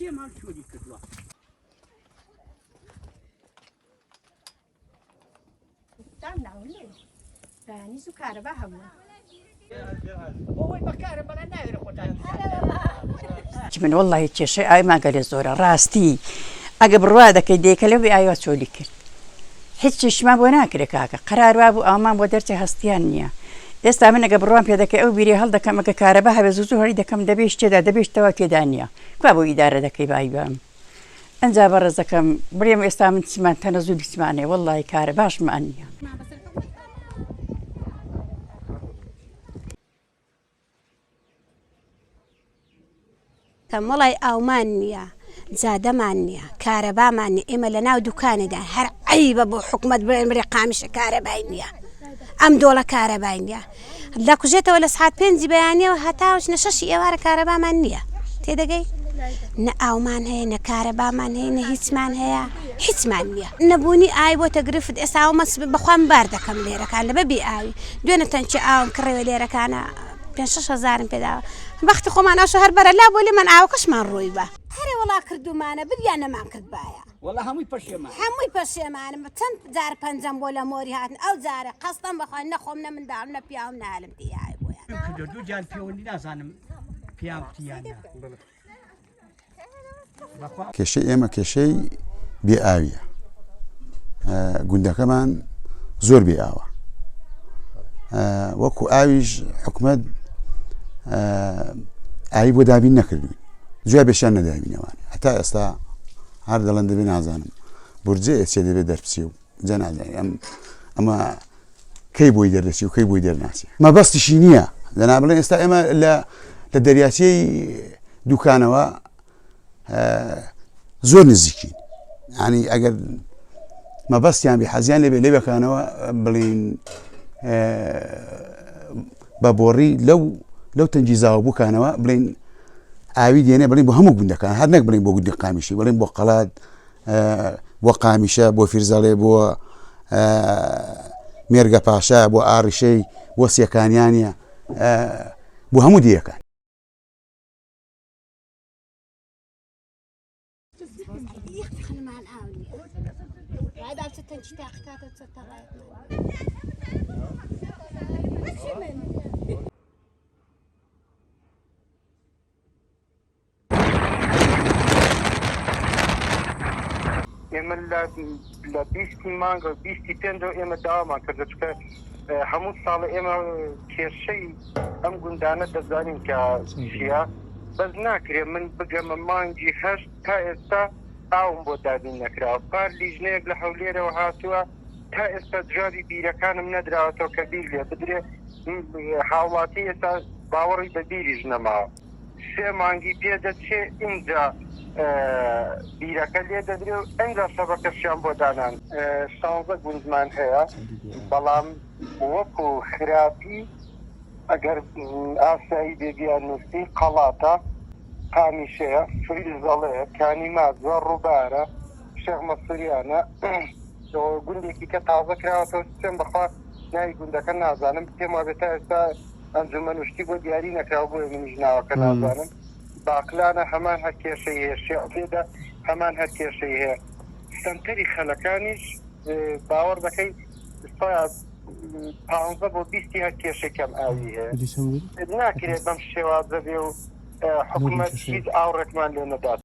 سێمان چۆری کردووە نیز و کارەبا هەموو بۆی بەکارە بەڵە ناوێرە خۆتان من والله کێشەی ئاویمان گەلێ زۆرە ڕاستی ئەگە بڕوا دەکەی دێکە لەوێ ئاوا چۆلی کرد هیچ چێشمان بۆ ناکرێ کاکە قەرار وا بوو ئەومان بۆ دەرچی هەستیان نییە ئێستا من ئەگە بڕوان پێ دەکەی ئەو بیری هەڵ دەکەم ئەگە کارەبا هەبێ زوو هەڵی دەکەم دەبێت تێدا دەبێتەوە تێدا نییە کوا بۆ ئیدارە دەکەی بای بام ئەنجا بەڕێز دەکەم بڕێم ئێستا من چمان تەنە زوو دیسمانێ وەڵڵی کارە باشمان نییە وڵی ئاومان نییە جادەمان نییە کارەبامان نیە ئێمە لە ناو دوکانێدا هەر عیبە بۆ حکومت بڵێن بڕێ قامیشە کارەبای نییە ئەم دۆڵە کارەبای نییە لە کوژێتەوە لە سعات 5 بەیانیەوە هەتاوش نە 6 ئێوارە کارەبامان نییە تێدەگەی نە ئاومان هەیە نە کارەبامان هەیە نە هیچمان هەیە هیچمان نییە نەبوونی ئای بۆ تەگرفت ئێستا مەس بەخوام بار دەکەم لێرەکان لە بەبێ ئاوی دوێنە تەنچی ئاوم کڕێوە لێرەکانە 5-6 پێداوە بەختی خۆمان ئاشە هەر بەرە لا بۆ لێ من ئاوکەشمان ڕۆی بە هەرێ وڵا کردومانە بریان نەمان کرد باە وەڵا هەمووی پەشێمان هەمووی پەشێمانم چەند جار پەنجەم بۆ لە مۆری هاتن ئەو جارە قەستم بەخۆی نەخۆم نە منداڵ نە پیاوم نالم تیای بۆیان کردو دوو جار پێوەنی نازانم پیام تیانە کێشەی ئێمە کێشەی بێ ئاویە گوندەکەمان زۆر بێ ئاوە وەکو ئاویش حکومەت ئاوی بۆ دابین نەکردوین جوای بێشیان نەدابینەوان هەتا ئێستا هەر دەڵێن دەبێ نازانم بورجێ ئێچێ دەبێت دەرپچێ و جە نازانم ئەمە کەی بۆی دەردەچی و کەی بۆی دەرناچێ مەبەستیشی نییە دەنا بڵێن ئێستا ئێمە لە دەریاچەی دوکانەوە زۆر نزیکین ینی ئەگەر مەبەستیان بێ حەزیان لێبێ لێبەکانەوە بڵین بە بۆڕی لەو تەنجیزاوە بووکانەوە بڵین ئاوی دێنێ بڵین بۆ هەموو گوندەکان هەر نەک بڵین بۆ گوندی قامیشی بڵین بۆ قەڵات بۆ قامیشە بۆ فیرزەڵێ بۆ مێرگە پاشا بۆ ئاڕیشەی بۆ سێکانیانە بۆ هەموو دیەکان ئێمە لە 20 مانگە 25 ئێمە داوامان کردە چکە هەموو ساڵە ئێمە کێشەی ئەم گوندانە دەزانین کە چیە بەس ناکرێ من بگەمە مانگی هەشت تا ئێستا ئاوم بۆ دابین نەکراوە پار لیژنەیەک لە هەولێرەوە هاتووە تا ئێستا جوابی بیرەکانم نەدراوەتەوە کە بیر لێ بدرێ هاوڵاتی ئێستا باوەڕی بە بیریش نەماوە 3 مانگی پێ دەچێ اینجا بیرەکە لێ دەدرێ و ئەنجا شەبەکەشیان بۆ دانان 16 گوندمان هەیە بەڵام وەکو خراپی ئەگەر ئاسایی بێگیان نووسی قەڵاتە قامیشەیە فریزەڵەیە کانیما زۆر ڕووبارە شێخ مەسووریانە گوندێکی کە تازە کراوەتەوە چێن بەخوا ناوی گوندەکە نازانم پێم وابێت تا ئێستا ئەنجومەن وشتی بۆ دیاری نەکراوە بۆ منیش ناوەکە نازانم باقلانە هەمان هەر کێشەی هەیە شێعبێدا هەمان هەر کێشەی هەیە سنتەری خەلەکانیش باوەڕ دەکەی 15 بۆ 20 هەر کێشەکەم ئاوی هەیە ناکرێت بەم شێوازە بێ و حکومەت هیچ ئاوڕێکمان لێ نەدات